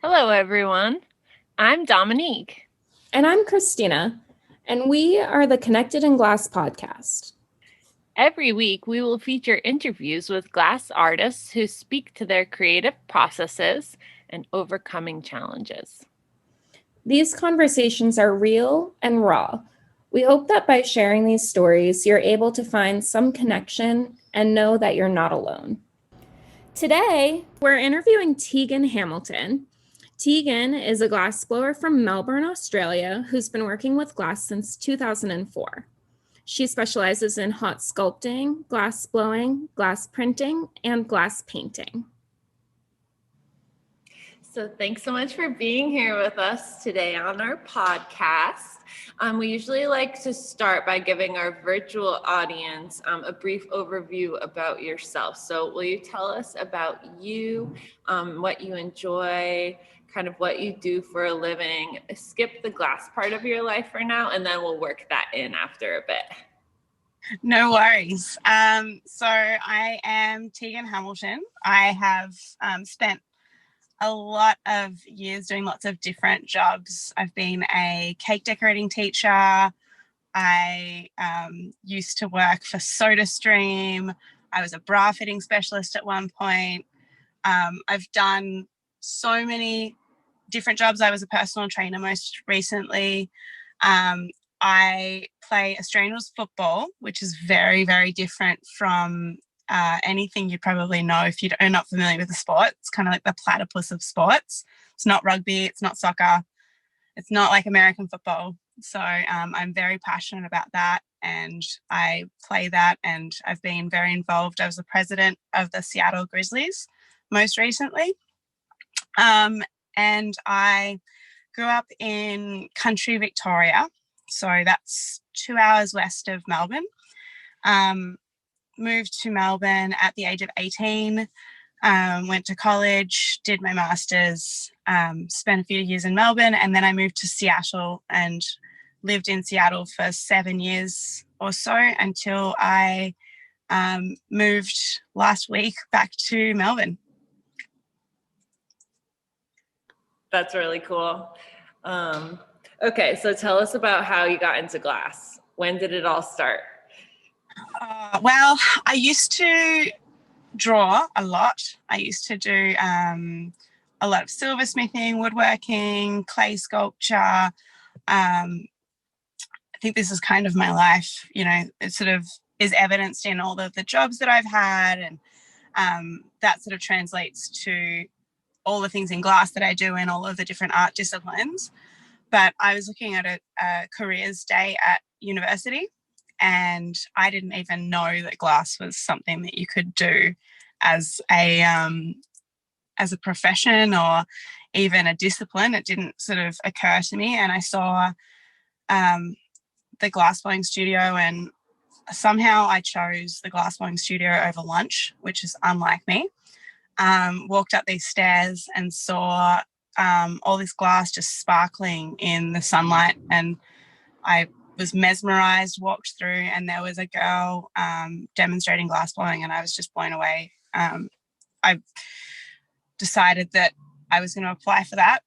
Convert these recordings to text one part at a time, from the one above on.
Hello, everyone. I'm Dominique. And I'm Christina, and we are the Connected in Glass podcast. Every week, we will feature interviews with glass artists who speak to their creative processes and overcoming challenges. These conversations are real and raw. We hope that by sharing these stories, you're able to find some connection and know that you're not alone. Today, we're interviewing Tegan Hamilton. Tegan is a glassblower from Melbourne, Australia, who's been working with glass since 2004. She specializes in hot sculpting, glass blowing, glass printing, and glass painting. So, thanks so much for being here with us today on our podcast. We usually like to start by giving our virtual audience a brief overview about yourself. So, will you tell us about you, what you enjoy, kind of what you do for a living? Skip the glass part of your life for now, and then we'll work that in after a bit. No worries. So I am Tegan Hamilton. I have spent a lot of years doing lots of different jobs. I've been a cake decorating teacher. I used to work for SodaStream. I was a bra fitting specialist at one point. I've done so many different jobs. I was a personal trainer most recently. I play Australian rules football, which is very, very different from anything you probably know if you are not familiar with the sport. It's kind of like the platypus of sports. It's not rugby, it's not soccer, it's not like American football. So I'm very passionate about that, and I play that, and I've been very involved. I was the president of the Seattle Grizzlies most recently. And I grew up in country Victoria. So that's 2 hours west of Melbourne. Moved to Melbourne at the age of 18, went to college, did my master's, spent a few years in Melbourne, and then I moved to Seattle and lived in Seattle for 7 years or so until I moved last week back to Melbourne. That's really cool. Okay, so tell us about how you got into glass. When did it all start? Well, I used to draw a lot. I used to do a lot of silversmithing, woodworking, clay sculpture. I think this is kind of my life. You know, it sort of is evidenced in all of the jobs that I've had, and that sort of translates to all the things in glass that I do in all of the different art disciplines. But I was looking at a careers day at university, and I didn't even know that glass was something that you could do as a profession or even a discipline. It didn't sort of occur to me, and I saw the glassblowing studio, and somehow I chose the glassblowing studio over lunch, which is unlike me. Walked up these stairs and saw all this glass just sparkling in the sunlight, and I was mesmerized, walked through, and there was a girl demonstrating glassblowing, and I was just blown away. I decided that I was going to apply for that,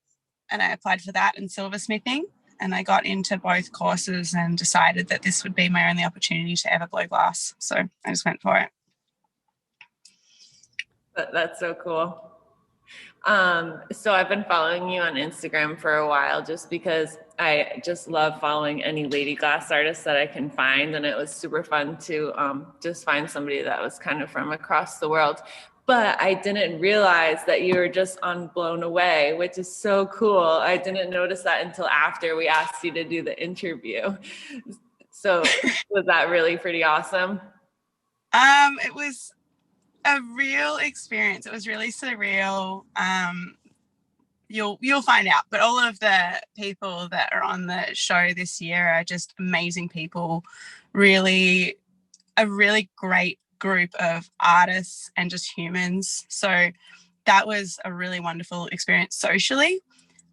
and I applied for that and silversmithing, and I got into both courses and decided that this would be my only opportunity to ever blow glass. So I just went for it. That's so cool. So I've been following you on Instagram for a while just because I just love following any lady glass artist that I can find. And it was super fun to just find somebody that was kind of from across the world. But I didn't realize that you were just on Blown Away, which is so cool. I didn't notice that until after we asked you to do the interview. So was that really pretty awesome? It was a real experience. It was really surreal. You'll find out, but all of the people that are on the show this year are just amazing people. Really, a really great group of artists and just humans. So that was a really wonderful experience socially.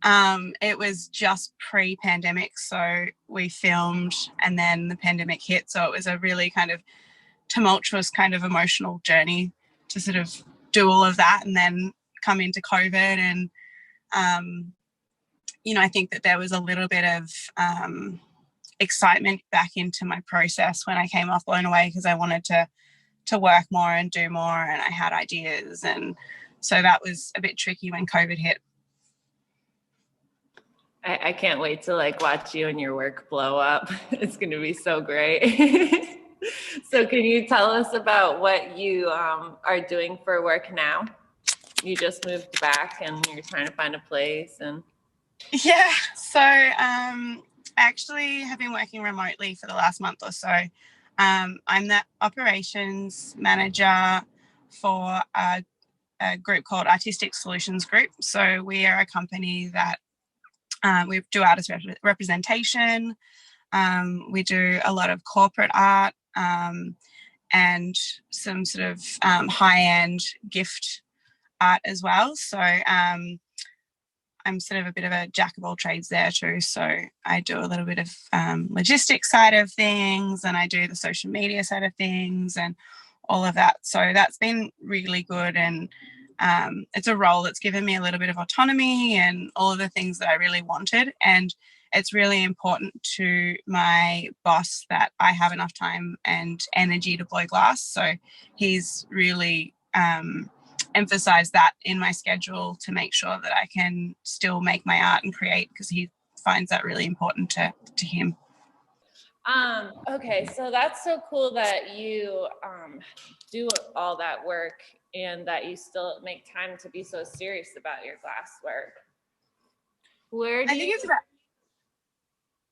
It was just pre-pandemic, so we filmed and then the pandemic hit. So it was a really kind of tumultuous kind of emotional journey to sort of do all of that and then come into COVID and I think that there was a little bit of excitement back into my process when I came off Blown Away, because I wanted to work more and do more, and I had ideas, and so that was a bit tricky when COVID hit. I can't wait to watch you and your work blow up. It's going to be so great. So can you tell us about what you are doing for work now? You just moved back and you're trying to find a place. And yeah, so I actually have been working remotely for the last month or so. I'm the operations manager for a group called Artistic Solutions Group. So we are a company that we do artist representation. We do a lot of corporate art and some sort of high-end gift art as well. So I'm sort of a bit of a jack of all trades there too. So I do a little bit of logistics side of things, and I do the social media side of things and all of that. So that's been really good, and it's a role that's given me a little bit of autonomy and all of the things that I really wanted. And it's really important to my boss that I have enough time and energy to blow glass. So he's really emphasized that in my schedule to make sure that I can still make my art and create, because he finds that really important to him. Okay, so that's so cool that you do all that work and that you still make time to be so serious about your glass work. Where do you...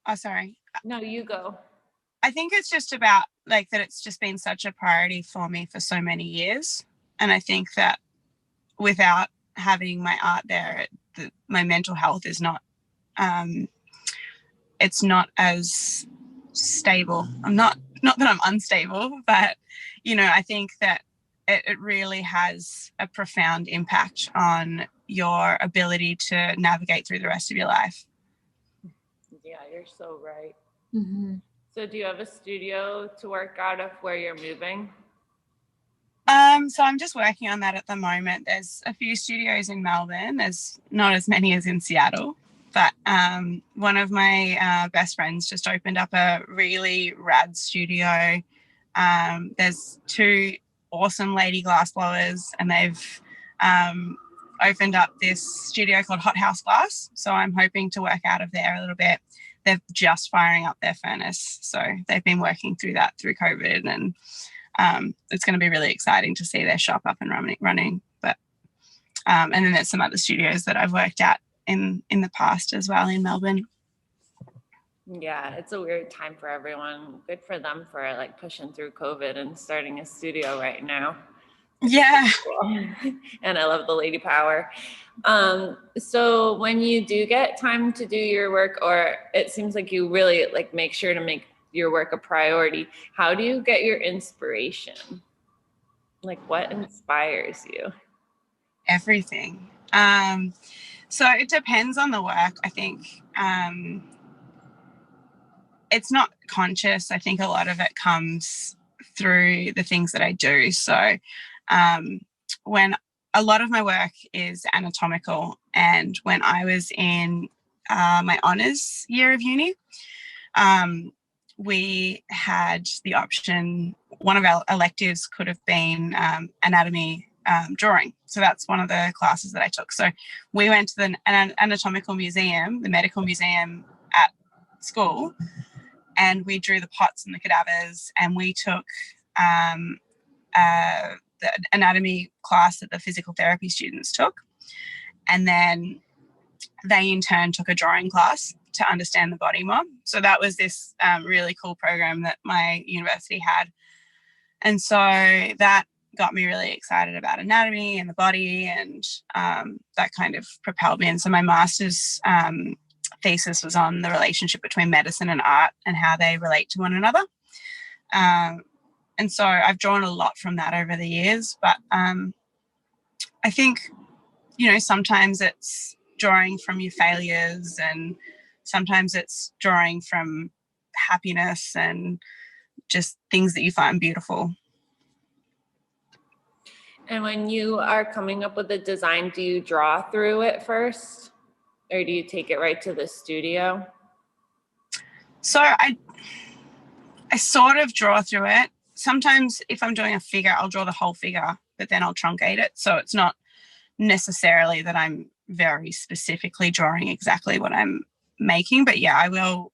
Oh, sorry. No, you go. I think it's just about that it's just been such a priority for me for so many years. And I think that without having my art there, my mental health is not, it's not as stable. I'm not that I'm unstable, but, I think that it really has a profound impact on your ability to navigate through the rest of your life. Yeah, you're so right. Mm-hmm. So do you have a studio to work out of where you're moving? So I'm just working on that at the moment. There's a few studios in Melbourne. There's not as many as in Seattle, but one of my best friends just opened up a really rad studio. There's two awesome lady glassblowers, and they've opened up this studio called Hot House Glass. So I'm hoping to work out of there a little bit. They're just firing up their furnace, so they've been working through that through COVID, and it's going to be really exciting to see their shop up and running. But and then there's some other studios that I've worked at in the past as well in Melbourne. Yeah, it's a weird time for everyone. Good for them for pushing through COVID and starting a studio right now. Yeah. And I love the lady power. So when you do get time to do your work, or it seems like you really make sure to make your work a priority, how do you get your inspiration? What inspires you? Everything. So it depends on the work, I think. It's not conscious. I think a lot of it comes through the things that I do. So when a lot of my work is anatomical, and when I was in my honours year of uni, we had the option, one of our electives could have been anatomy drawing. So that's one of the classes that I took. So we went to the anatomical museum, the medical museum at school, and we drew the pots and the cadavers, and we took the anatomy class that the physical therapy students took. And then they in turn took a drawing class to understand the body more. So that was this really cool program that my university had. And so that got me really excited about anatomy and the body, and that kind of propelled me. And so my master's thesis was on the relationship between medicine and art and how they relate to one another. And so I've drawn a lot from that over the years. But I think, sometimes it's drawing from your failures, and sometimes it's drawing from happiness and just things that you find beautiful. And when you are coming up with a design, do you draw through it first, or do you take it right to the studio? So I sort of draw through it. Sometimes if I'm doing a figure, I'll draw the whole figure, but then I'll truncate it. So it's not necessarily that I'm very specifically drawing exactly what I'm making, but yeah, I will.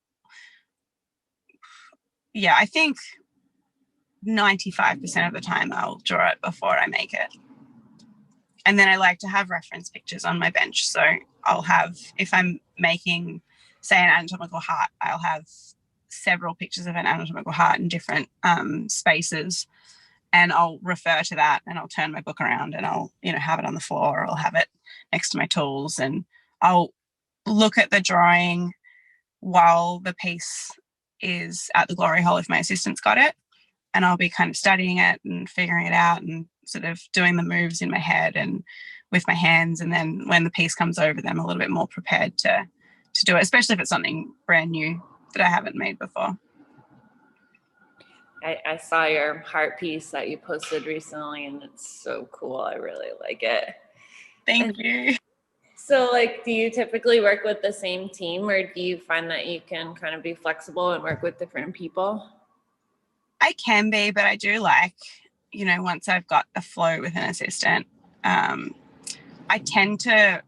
Yeah, I think 95% of the time I'll draw it before I make it. And then I like to have reference pictures on my bench. So I'll have, if I'm making, say, an anatomical heart, I'll have several pictures of an anatomical heart in different spaces. And I'll refer to that, and I'll turn my book around, and I'll, have it on the floor, or I'll have it next to my tools, and I'll look at the drawing while the piece is at the glory hole if my assistant's got it. And I'll be kind of studying it and figuring it out and sort of doing the moves in my head and with my hands. And then when the piece comes over, then I'm a little bit more prepared to do it, especially if it's something brand new that I haven't made before. I saw your heart piece that you posted recently, and it's so cool. I really like it. Thank you. So, do you typically work with the same team, or do you find that you can kind of be flexible and work with different people? I can be, but I do like, once I've got a flow with an assistant, I tend to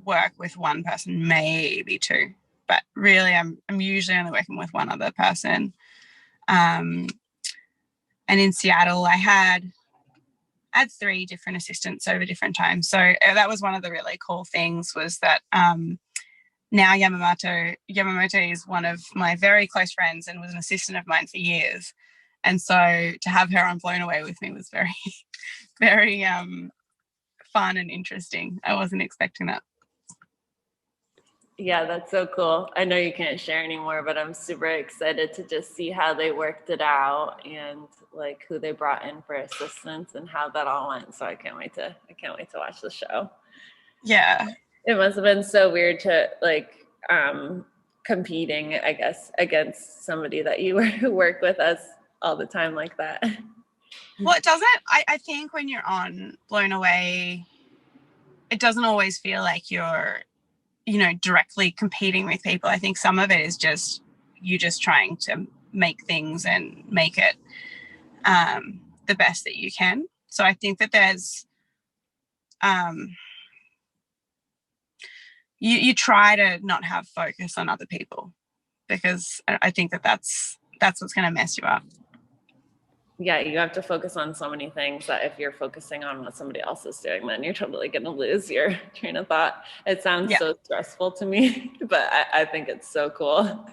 work with one person, maybe two, but really I'm usually only working with one other person. And in Seattle, I had 3 different assistants over different times. So that was one of the really cool things, was that now Yamamoto is one of my very close friends and was an assistant of mine for years. And so to have her on Blown Away with me was very, very fun and interesting. I wasn't expecting that. Yeah, that's so cool. I know you can't share anymore, but I'm super excited to just see how they worked it out, and who they brought in for assistance and how that all went. So I can't wait to watch the show. Yeah. It must have been so weird to competing, I guess, against somebody that you work with us all the time like that. Well, it doesn't. I think when you're on Blown Away, it doesn't always feel like you're, directly competing with people. I think some of it is just you just trying to make things and make it the best that you can. So I think that there's you try to not have focus on other people, because I think that that's what's going to mess you up. Yeah, you have to focus on so many things that if you're focusing on what somebody else is doing, then you're totally going to lose your train of thought. It sounds so stressful to me, but I think it's so cool.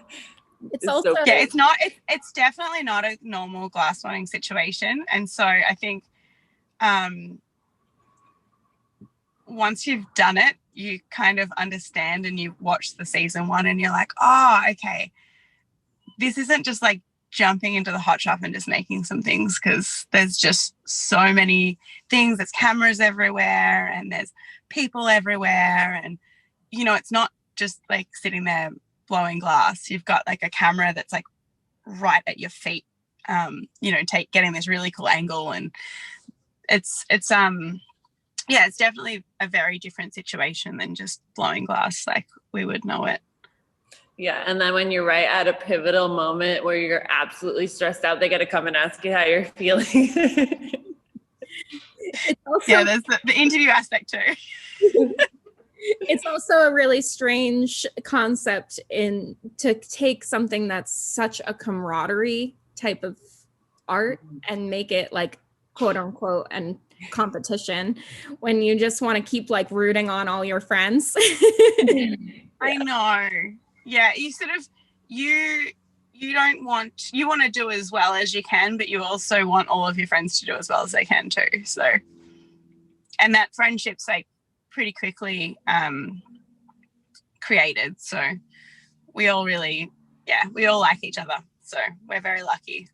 It's also so cool. Yeah, it's definitely not a normal glass blowing situation. And so I think once you've done it, you kind of understand, and you watch the season 1 and you're like, oh, okay, this isn't just jumping into the hot shop and just making some things, because there's just so many things. There's cameras everywhere and there's people everywhere, and it's not just sitting there blowing glass. You've got a camera that's right at your feet, getting this really cool angle, and it's definitely a very different situation than just blowing glass like we would know it. Yeah, and then when you're right at a pivotal moment where you're absolutely stressed out, they got to come and ask you how you're feeling. There's the interview aspect too. It's also a really strange concept to take something that's such a camaraderie type of art and make it quote unquote and competition, when you just want to keep rooting on all your friends. I know. Yeah, you sort of you want to do as well as you can, but you also want all of your friends to do as well as they can too. So, and that friendship's pretty quickly created. So we all like each other. So we're very lucky.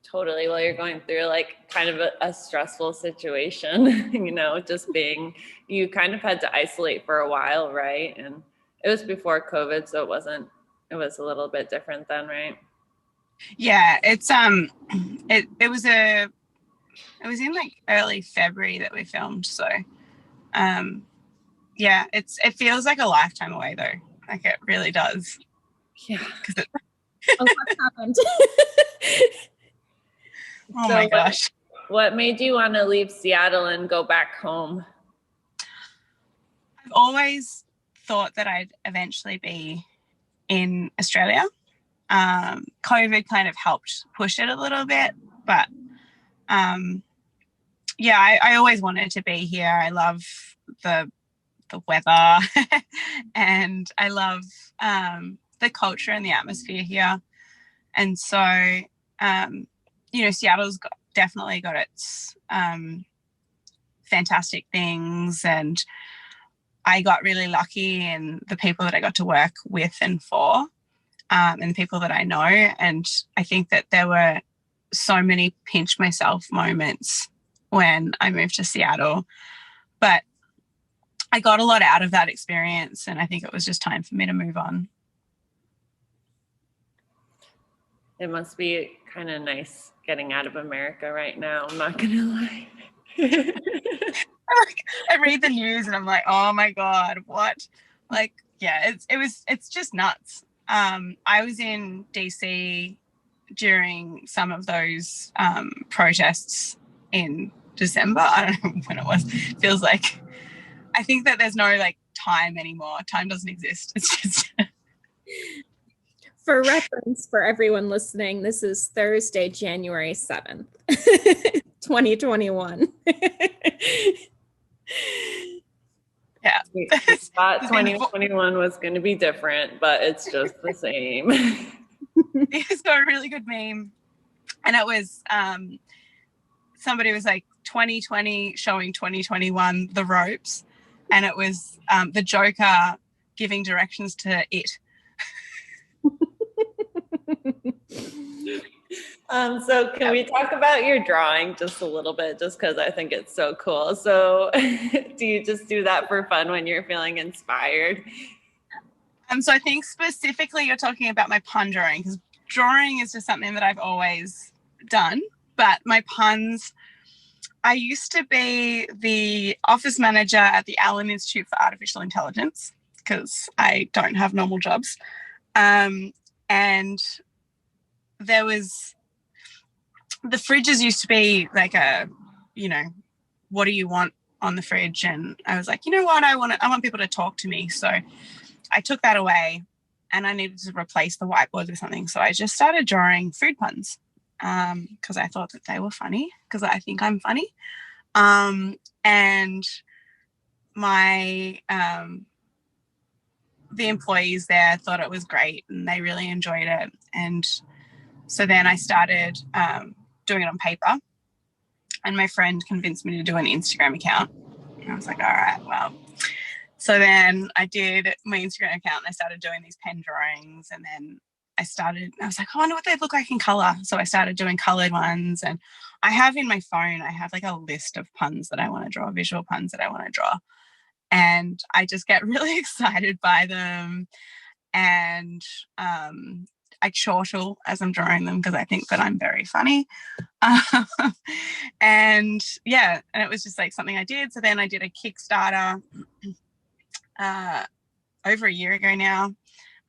Totally. Well, you're going through kind of a stressful situation, you kind of had to isolate for a while, right? And it was before COVID, so it was a little bit different then, right? Yeah, it's it was a It was in like early February that we filmed. So, yeah, it feels like a lifetime away though. Like it really does. Yeah. Because Oh, what happened? oh So my gosh. What made you want to leave Seattle and go back home? I've always thought that I'd eventually be in Australia. COVID kind of helped push it a little bit, but yeah, I always wanted to be here. I love the weather and I love the culture and the atmosphere here. And so, Seattle's definitely got its fantastic things, and I got really lucky in the people that I got to work with and for, and the people that I know. And I think that there were so many pinch myself moments when I moved to Seattle, but I got a lot out of that experience, and I think it was just time for me to move on. It must be kind of nice getting out of America right now. I'm not gonna lie. I read the news and I'm like, oh my God, what? Like, yeah, it's just nuts. I was in DC during some of those protests in December. I don't know when it was. It feels like, I think that there's no like time anymore. Time doesn't exist. It's just. For reference, for everyone listening, this is Thursday, January 7th, 2021. Yeah. I thought 2021 was going to be different, but it's just the same. It's got a really good meme. And it was, somebody was like 2020 showing 2021 the ropes. And it was the Joker giving directions to it. So can we talk about your drawing just a little bit, just because I think it's so cool. So do you just do that for fun when you're feeling inspired? So I think specifically you're talking about my pun drawing, because drawing is just something that I've always done. But my puns, I used to be the office manager at the Allen Institute for Artificial Intelligence, because I don't have normal jobs. And there was, the fridges used to be like what do you want on the fridge? And I was like, you know what? I want people to talk to me. So I took that away and I needed to replace the whiteboards with something. So I just started drawing food puns because I thought that they were funny, because I think I'm funny. And my, the employees there thought it was great and they really enjoyed it. And so then I started doing it on paper, and my friend convinced me to do an Instagram account. And I was like, all right, well. So then I did my Instagram account and I started doing these pen drawings, and then I was like, I wonder what they look like in color. So I started doing colored ones, and I have in my phone, I have like a list of puns that I want to draw, visual puns that I want to draw. And I just get really excited by them. And I chortle as I'm drawing them because I think that I'm very funny. And yeah, and it was just like something I did. So then I did a Kickstarter over a year ago now,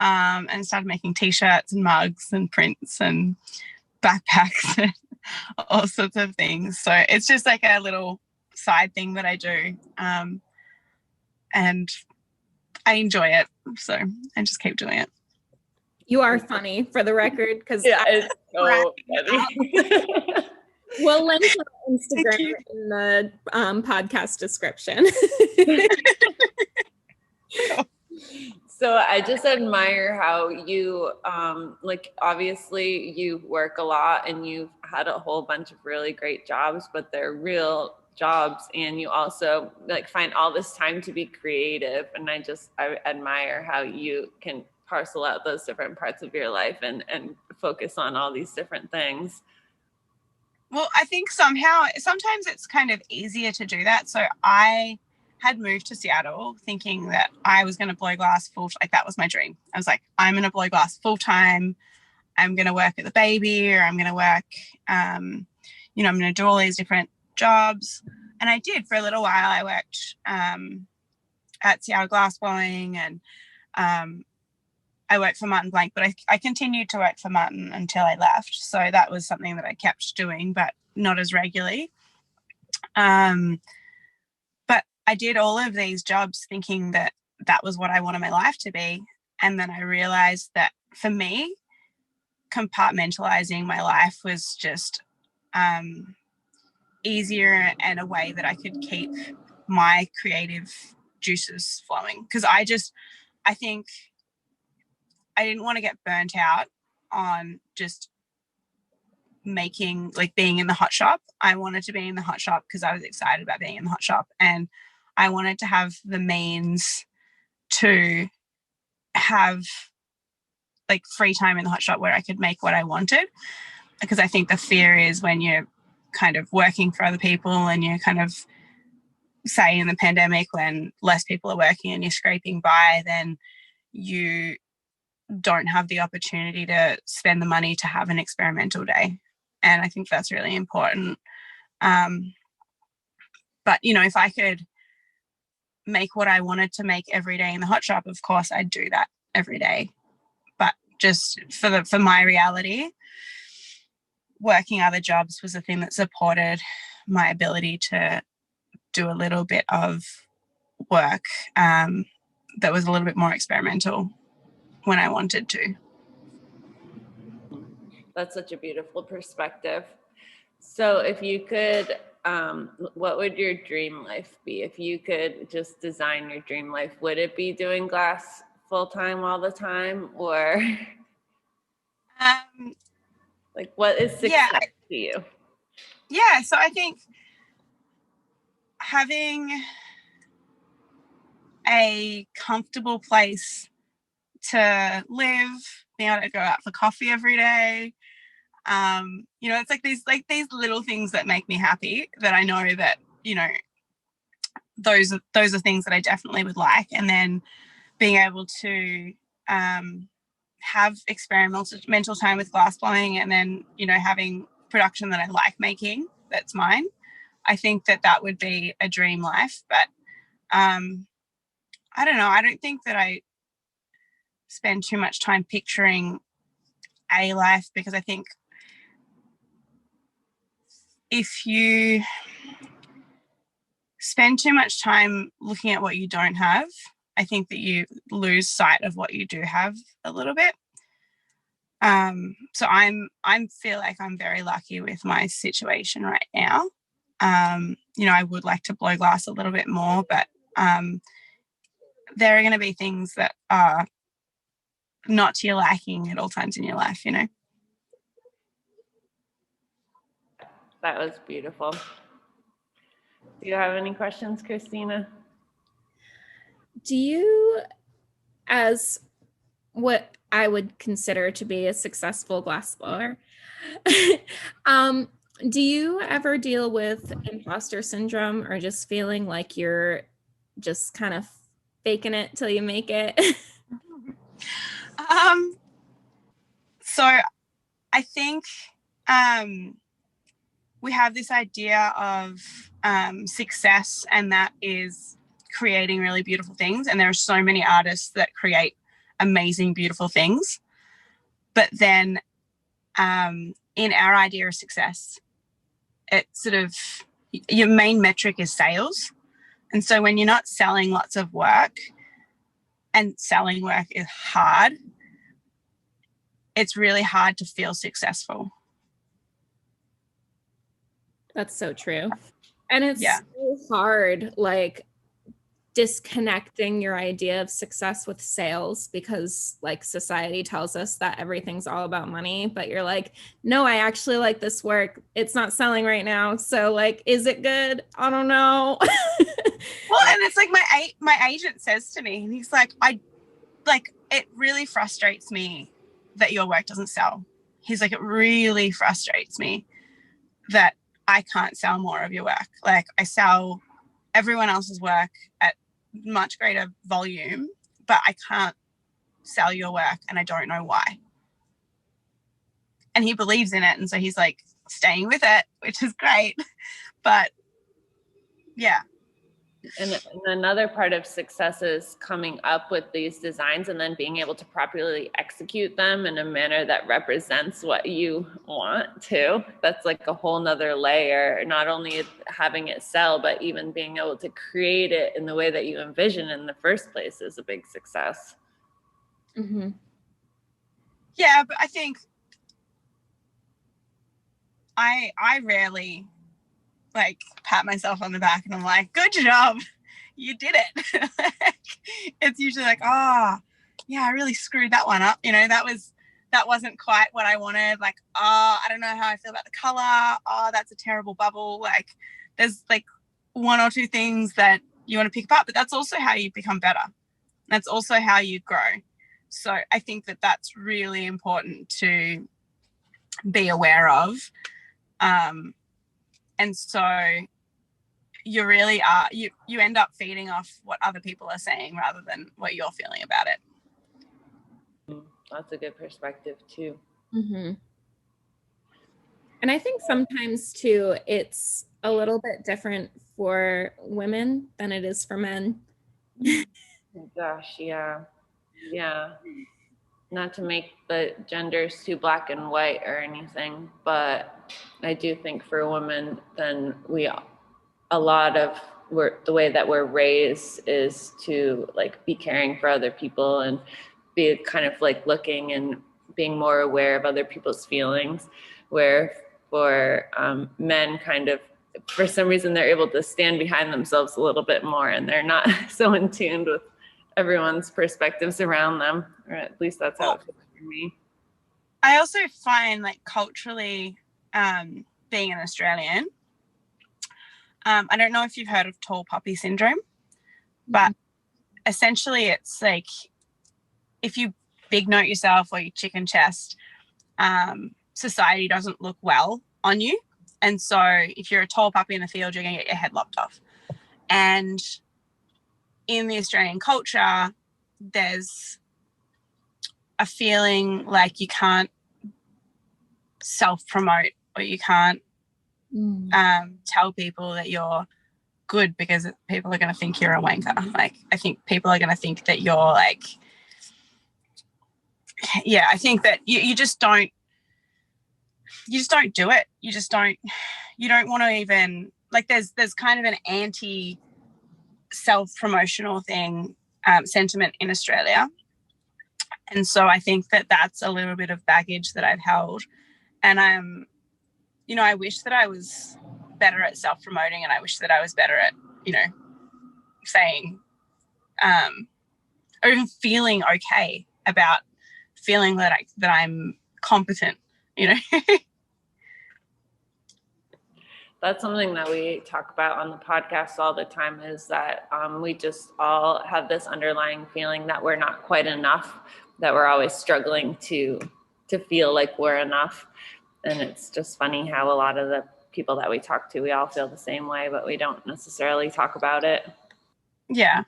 and started making t-shirts and mugs and prints and backpacks and all sorts of things. So it's just like a little side thing that I do. And I enjoy it. So I just keep doing it. You are funny, for the record, because yeah, it's so funny. We'll link to Instagram in the podcast description. So I just admire how you, obviously you work a lot and you've had a whole bunch of really great jobs, but they're real jobs, and you also find all this time to be creative. And I admire how you can parcel out those different parts of your life and focus on all these different things. Well, I think sometimes it's kind of easier to do that. So I had moved to Seattle thinking that I was going to blow glass that was my dream. I was like, I'm going to blow glass full time. I'm going to work at the baby, or I'm going to work, I'm going to do all these different jobs. And I did for a little while. I worked at Seattle Glassblowing, and I worked for Martin Blank, but I continued to work for Martin until I left. So that was something that I kept doing, but not as regularly. But I did all of these jobs thinking that that was what I wanted my life to be. And then I realized that for me, compartmentalizing my life was just easier and a way that I could keep my creative juices flowing. Because I think I didn't want to get burnt out on just being in the hot shop. I wanted to be in the hot shop because I was excited about being in the hot shop, and I wanted to have the means to have like free time in the hot shop where I could make what I wanted. Because I think the fear is when you're kind of working for other people and you're kind of, say in the pandemic when less people are working and you're scraping by, then you don't have the opportunity to spend the money to have an experimental day. And I think that's really important. But, if I could make what I wanted to make every day in the hot shop, of course I'd do that every day. But just for my reality, working other jobs was the thing that supported my ability to do a little bit of work that was a little bit more experimental when I wanted to. That's such a beautiful perspective. So if you could, what would your dream life be? If you could just design your dream life, would it be doing glass full time all the time, or like what is success to you? Yeah, so I think having a comfortable place to live, being able to go out for coffee every day, it's like these little things that make me happy, that I know that those are things that I definitely would like. And then being able to have experimental time with glass blowing, and then having production that I like making that's mine. I think that would be a dream life. But I don't know, I don't think that I spend too much time picturing a life, because I think if you spend too much time looking at what you don't have, I think that you lose sight of what you do have a little bit. So I feel like I'm very lucky with my situation right now. I would like to blow glass a little bit more, but there are going to be things that are not to your liking at all times in your life, That was beautiful. Do you have any questions, Christina? Do you, as what I would consider to be a successful glassblower, do you ever deal with imposter syndrome, or just feeling like you're just kind of faking it till you make it? So I think we have this idea of success, and that is creating really beautiful things. And there are so many artists that create amazing, beautiful things. But then in our idea of success, it's sort of your main metric is sales. And so when you're not selling lots of work, and selling work is hard, it's really hard to feel successful. That's so true. And it's so hard, like disconnecting your idea of success with sales, because like society tells us that everything's all about money, but you're like, no, I actually like this work. It's not selling right now. So like, is it good? I don't know. Well, and it's like my agent says to me, and he's like, it really frustrates me that your work doesn't sell. He's like, it really frustrates me that I can't sell more of your work. Like, I sell everyone else's work at much greater volume, but I can't sell your work, and I don't know why. And he believes in it. And so he's like, staying with it, which is great. But yeah. And another part of success is coming up with these designs and then being able to properly execute them in a manner that represents what you want to. That's like a whole nother layer, not only having it sell, but even being able to create it in the way that you envision in the first place is a big success. Mm-hmm. Yeah, but I think I rarely like pat myself on the back and I'm like, good job, you did it. It's usually like, oh yeah, I really screwed that one up, you know, that wasn't quite what I wanted, like, oh, I don't know how I feel about the color, oh, that's a terrible bubble. Like there's like one or two things that you want to pick up, but that's also how you become better, that's also how you grow. So I think that that's really important to be aware of. And so you really are, you end up feeding off what other people are saying rather than what you're feeling about it. That's a good perspective too. Mm-hmm. And I think sometimes too, it's a little bit different for women than it is for men. Gosh, yeah. Not to make the genders too black and white or anything, but I do think for women, then a lot of the way that we're raised is to like be caring for other people and be kind of like looking and being more aware of other people's feelings, where for men kind of for some reason they're able to stand behind themselves a little bit more and they're not so in tune with everyone's perspectives around them, or at least that's how it feels for me. I also find like culturally, being an Australian, I don't know if you've heard of tall poppy syndrome, but essentially it's like if you big note yourself or you chicken chest, society doesn't look well on you. And so if you're a tall puppy in the field, you're going to get your head lopped off. And in the Australian culture, there's a feeling like you can't self-promote or you can't tell people that you're good because people are going to think you're a wanker. Like, I think people are going to think that you're like, yeah, I think that you just don't do it. You don't want to even, like, there's kind of an anti self-promotional thing, sentiment in Australia. And so I think that that's a little bit of baggage that I've held. And I wish that I was better at self-promoting, and I wish that I was better at, saying, or even feeling okay about feeling that I'm competent, That's something that we talk about on the podcast all the time, is that we just all have this underlying feeling that we're not quite enough, that we're always struggling to feel like we're enough. And it's just funny how a lot of the people that we talk to, we all feel the same way, but we don't necessarily talk about it. Yeah.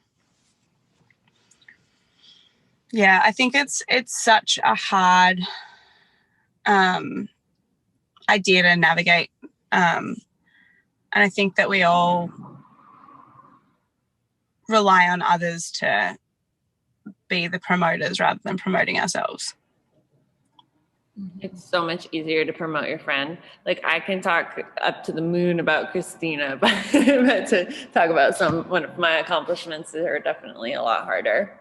Yeah, I think it's such a hard idea to navigate. And I think that we all rely on others to be the promoters rather than promoting ourselves. It's so much easier to promote your friend. Like, I can talk up to the moon about Christina, but to talk about one of my accomplishments are definitely a lot harder.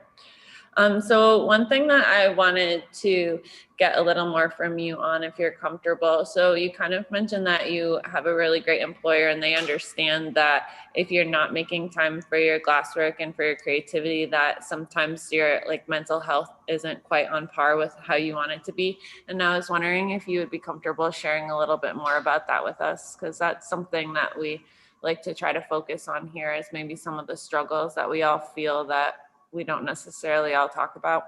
So one thing that I wanted to get a little more from you on, if you're comfortable. So you kind of mentioned that you have a really great employer and they understand that if you're not making time for your glasswork and for your creativity, that sometimes your like mental health isn't quite on par with how you want it to be. And I was wondering if you would be comfortable sharing a little bit more about that with us, because that's something that we like to try to focus on here, is maybe some of the struggles that we all feel that we don't necessarily all talk about.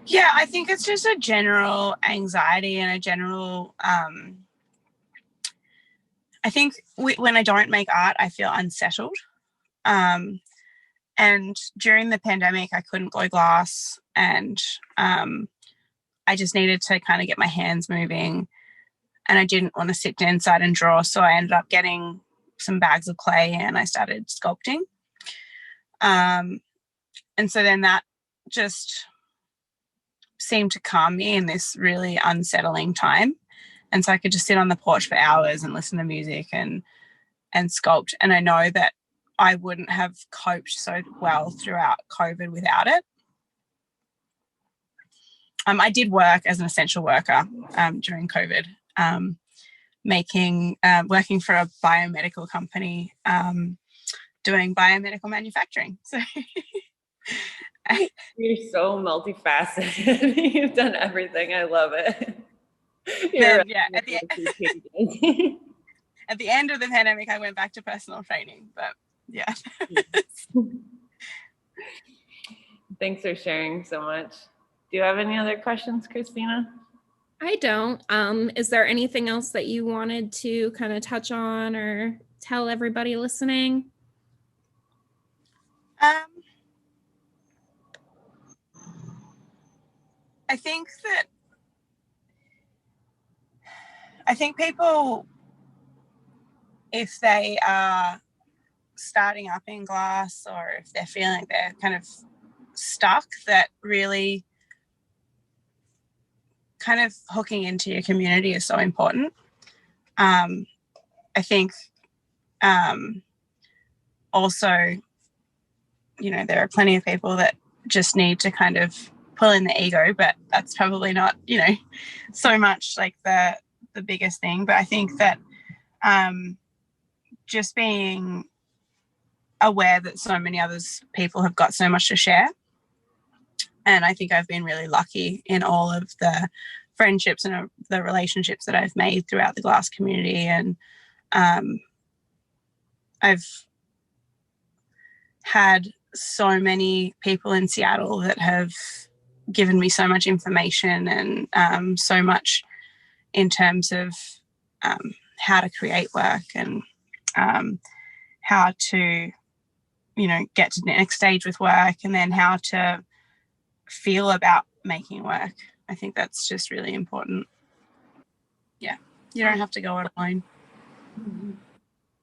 Yeah, I think it's just a general anxiety and a general, I think when I don't make art, I feel unsettled. And during the pandemic, I couldn't glue glass, and I just needed to kind of get my hands moving. and I didn't want to sit inside and draw, so I ended up getting some bags of clay and I started sculpting. And so then that just seemed to calm me in this really unsettling time. And so I could just sit on the porch for hours and listen to music and sculpt. And I know that I wouldn't have coped so well throughout COVID without it. I did work as an essential worker during COVID, working for a biomedical company, doing biomedical manufacturing. So you're so multifaceted. You've done everything. I love it. Then, yeah, at the end of the pandemic, I went back to personal training, but yeah. Thanks for sharing so much. Do you have any other questions, Christina? I don't. Is there anything else that you wanted to kind of touch on or tell everybody listening? I think people, if they are starting up in glass or if they're feeling they're kind of stuck, that really kind of hooking into your community is so important. I think also, there are plenty of people that just need to kind of pull in the ego, but that's probably not, so much like the biggest thing. But I think that just being aware that so many people have got so much to share. And I think I've been really lucky in all of the friendships and the relationships that I've made throughout the glass community. And I've had so many people in Seattle that have given me so much information and so much in terms of how to create work and how to, get to the next stage with work, and then how to feel about making work. I think that's just really important. Yeah, you don't have to go it alone.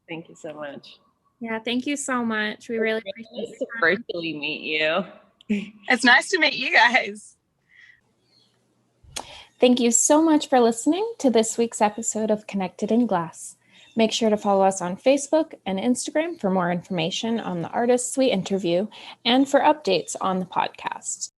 Thank you so much. Yeah, thank you so much. We really appreciate it. Nice to virtually meet you. It's nice to meet you guys. Thank you so much for listening to this week's episode of Connected in Glass. Make sure to follow us on Facebook and Instagram for more information on the artists we interview and for updates on the podcast.